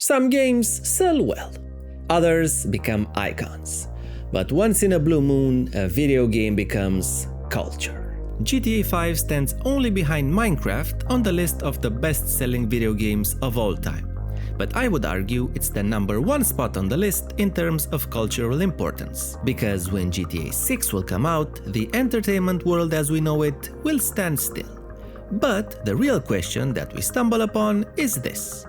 Some games sell well, others become icons. But once in a blue moon, a video game becomes culture. GTA 5 stands only behind Minecraft on the list of the best-selling video games of all time. But I would argue it's the #1 spot on the list in terms of cultural importance. Because when GTA 6 will come out, the entertainment world as we know it will stand still. But the real question that we stumble upon is this: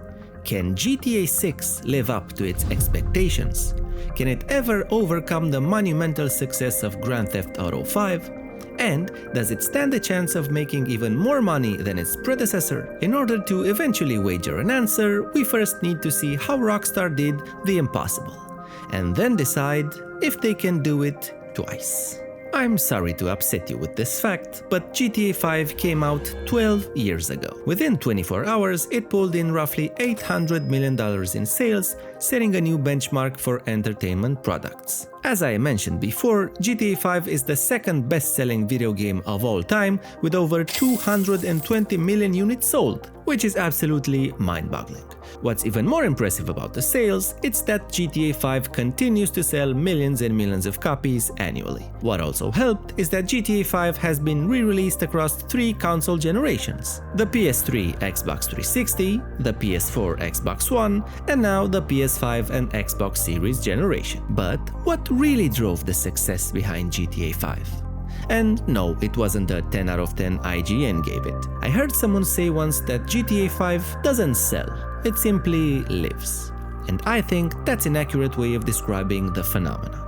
can GTA 6 live up to its expectations? Can it ever overcome the monumental success of Grand Theft Auto 5? And does it stand a chance of making even more money than its predecessor? In order to eventually wager an answer, we first need to see how Rockstar did the impossible, and then decide if they can do it twice. I'm sorry to upset you with this fact, but GTA 5 came out 12 years ago. Within 24 hours, it pulled in roughly $800 million in sales, setting a new benchmark for entertainment products. As I mentioned before, GTA 5 is the second best-selling video game of all time, with over 220 million units sold, which is absolutely mind-boggling. What's even more impressive about the sales, it's that GTA 5 continues to sell millions and millions of copies annually. What also helped is that GTA 5 has been re-released across 3 console generations: the PS3, Xbox 360, the PS4, Xbox One, and now the PS5 and Xbox Series generation. But what really drove the success behind GTA 5? And no, it wasn't the 10 out of 10 IGN gave it. I heard someone say once that GTA 5 doesn't sell, it simply lives. And I think that's an accurate way of describing the phenomenon.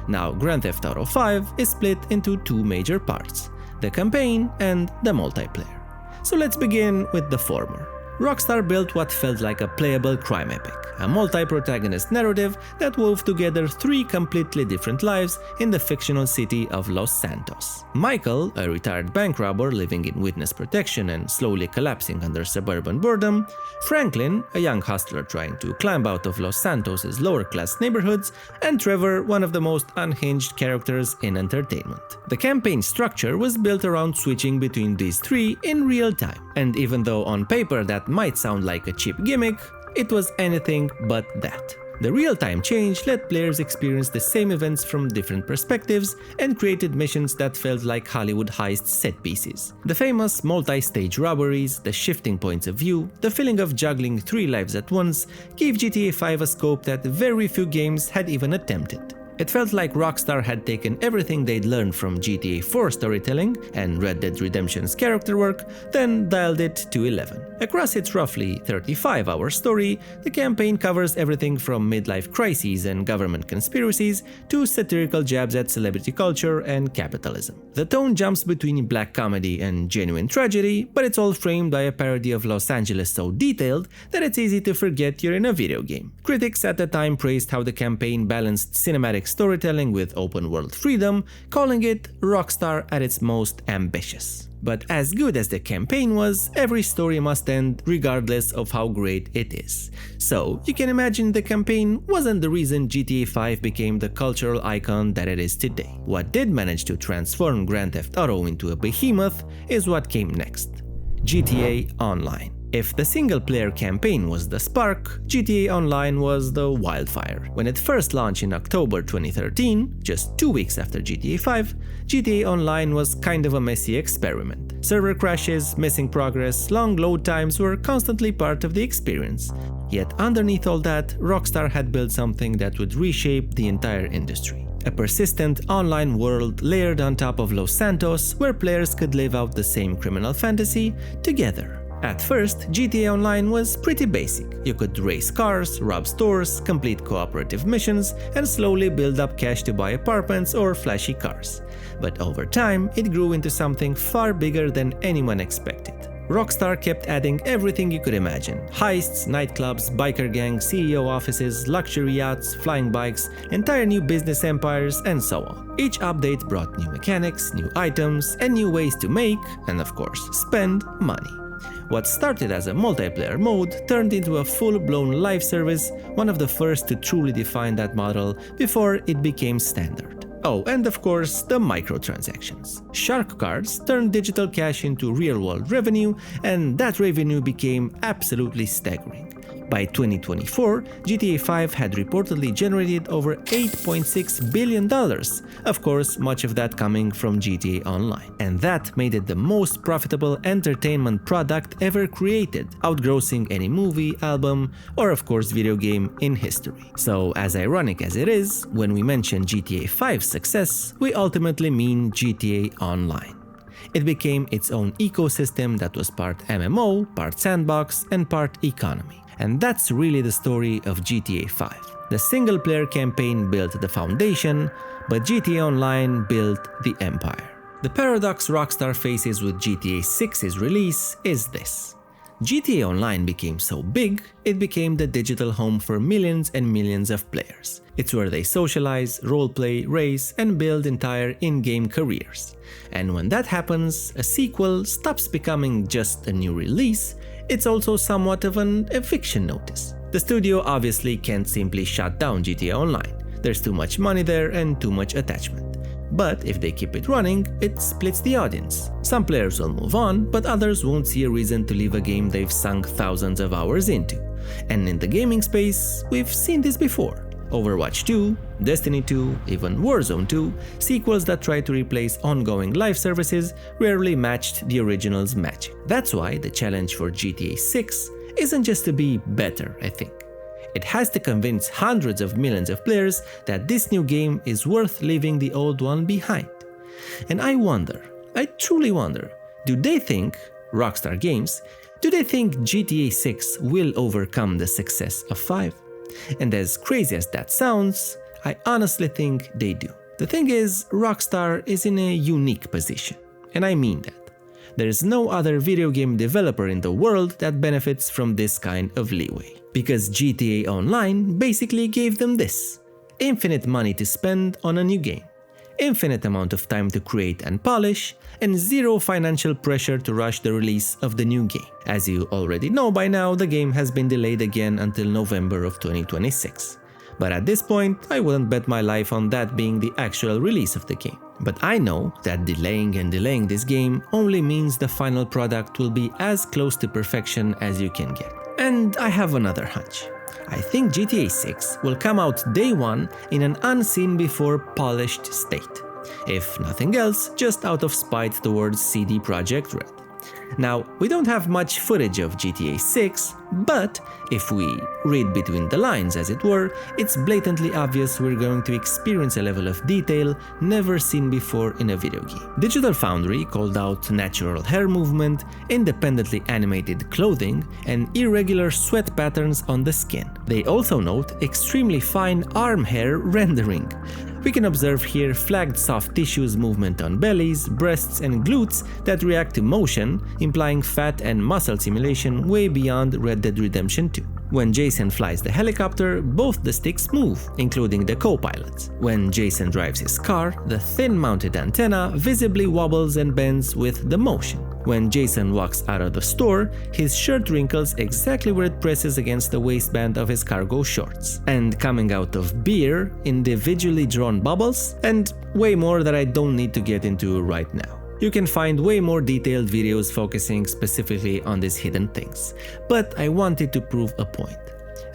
Now, Grand Theft Auto 5 is split into 2 major parts: the campaign and the multiplayer. So let's begin with the former. Rockstar built what felt like a playable crime epic, a multi-protagonist narrative that wove together 3 completely different lives in the fictional city of Los Santos. Michael, a retired bank robber living in witness protection and slowly collapsing under suburban boredom; Franklin, a young hustler trying to climb out of Los Santos' lower-class neighborhoods; and Trevor, one of the most unhinged characters in entertainment. The campaign structure was built around switching between these 3 in real time, and even though on paper that might sound like a cheap gimmick, it was anything but that. The real-time change let players experience the same events from different perspectives and created missions that felt like Hollywood heist set pieces. The famous multi-stage robberies, the shifting points of view, the feeling of juggling 3 lives at once gave GTA 5 a scope that very few games had even attempted. It felt like Rockstar had taken everything they'd learned from GTA 4 storytelling and Red Dead Redemption's character work, then dialed it to 11. Across its roughly 35-hour story, the campaign covers everything from midlife crises and government conspiracies to satirical jabs at celebrity culture and capitalism. The tone jumps between black comedy and genuine tragedy, but it's all framed by a parody of Los Angeles so detailed that it's easy to forget you're in a video game. Critics at the time praised how the campaign balanced cinematic storytelling with open-world freedom, calling it Rockstar at its most ambitious. But as good as the campaign was, every story must end regardless of how great it is. So you can imagine the campaign wasn't the reason GTA 5 became the cultural icon that it is today. What did manage to transform Grand Theft Auto into a behemoth is what came next: GTA Online. If the single-player campaign was the spark, GTA Online was the wildfire. When it first launched in October 2013, just 2 weeks after GTA 5, GTA Online was kind of a messy experiment. Server crashes, missing progress, long load times were constantly part of the experience. Yet underneath all that, Rockstar had built something that would reshape the entire industry. A persistent online world layered on top of Los Santos, where players could live out the same criminal fantasy together. At first, GTA Online was pretty basic. You could race cars, rob stores, complete cooperative missions, and slowly build up cash to buy apartments or flashy cars. But over time, it grew into something far bigger than anyone expected. Rockstar kept adding everything you could imagine: heists, nightclubs, biker gangs, CEO offices, luxury yachts, flying bikes, entire new business empires, and so on. Each update brought new mechanics, new items, and new ways to make, and of course, spend money. What started as a multiplayer mode turned into a full-blown live service, one of the first to truly define that model before it became standard. Oh, and of course, the microtransactions. Shark cards turned digital cash into real-world revenue, and that revenue became absolutely staggering. By 2024, GTA 5 had reportedly generated over $8.6 billion, of course much of that coming from GTA Online. And that made it the most profitable entertainment product ever created, outgrossing any movie, album, or of course video game in history. So as ironic as it is, when we mention GTA 5's success, we ultimately mean GTA Online. It became its own ecosystem that was part MMO, part sandbox, and part economy. And that's really the story of GTA 5. The single-player campaign built the foundation, but GTA Online built the empire. The paradox Rockstar faces with GTA 6's release is this. GTA Online became so big, it became the digital home for millions and millions of players. It's where they socialize, roleplay, race, and build entire in-game careers. And when that happens, a sequel stops becoming just a new release, it's also somewhat of an eviction notice. The studio obviously can't simply shut down GTA Online. There's too much money there and too much attachment. But if they keep it running, it splits the audience. Some players will move on, but others won't see a reason to leave a game they've sunk thousands of hours into. And in the gaming space, we've seen this before. Overwatch 2, Destiny 2, even Warzone 2, sequels that try to replace ongoing live services rarely matched the original's magic. That's why the challenge for GTA 6 isn't just to be better, I think. It has to convince hundreds of millions of players that this new game is worth leaving the old one behind. And I truly wonder, do they think, Rockstar Games, do they think GTA 6 will overcome the success of 5? And as crazy as that sounds, I honestly think they do. The thing is, Rockstar is in a unique position, and I mean that. There is no other video game developer in the world that benefits from this kind of leeway. Because GTA Online basically gave them this: infinite money to spend on a new game, infinite amount of time to create and polish, and zero financial pressure to rush the release of the new game. As you already know by now, the game has been delayed again until November of 2026. But at this point, I wouldn't bet my life on that being the actual release of the game. But I know that delaying and delaying this game only means the final product will be as close to perfection as you can get. And I have another hunch. I think GTA 6 will come out day one in an unseen-before polished state. If nothing else, just out of spite towards CD Projekt Red. Now, we don't have much footage of GTA 6, but if we read between the lines as it were, it's blatantly obvious we're going to experience a level of detail never seen before in a video game. Digital Foundry called out natural hair movement, independently animated clothing, and irregular sweat patterns on the skin. They also note extremely fine arm hair rendering. We can observe here flagged soft tissues movement on bellies, breasts, and glutes that react to motion, implying fat and muscle simulation way beyond Red Dead Redemption 2. When Jason flies the helicopter, both the sticks move, including the co-pilots. When Jason drives his car, the thin-mounted antenna visibly wobbles and bends with the motion. When Jason walks out of the store, his shirt wrinkles exactly where it presses against the waistband of his cargo shorts. And coming out of beer, individually drawn bubbles, and way more that I don't need to get into right now. You can find way more detailed videos focusing specifically on these hidden things. But I wanted to prove a point.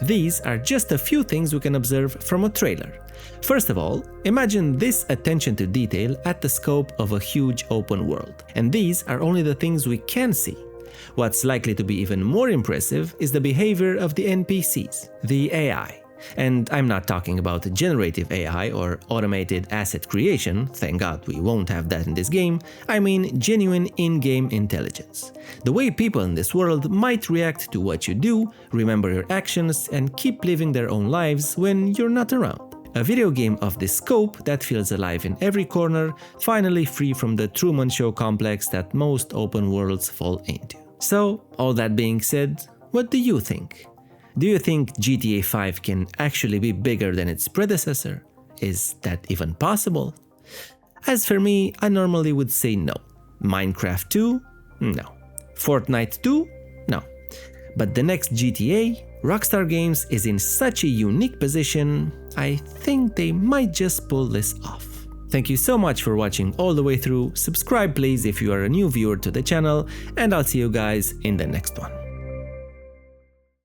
These are just a few things we can observe from a trailer. First of all, imagine this attention to detail at the scope of a huge open world. And these are only the things we can see. What's likely to be even more impressive is the behavior of the NPCs, the AI. And I'm not talking about generative AI or automated asset creation, thank God we won't have that in this game, I mean genuine in-game intelligence. The way people in this world might react to what you do, remember your actions, and keep living their own lives when you're not around. A video game of this scope that feels alive in every corner, finally free from the Truman Show complex that most open worlds fall into. So, all that being said, what do you think? Do you think GTA 5 can actually be bigger than its predecessor? Is that even possible? As for me, I normally would say no. Minecraft 2? No. Fortnite 2? No. But the next GTA, Rockstar Games is in such a unique position, I think they might just pull this off. Thank you so much for watching all the way through, subscribe please if you are a new viewer to the channel, and I'll see you guys in the next one.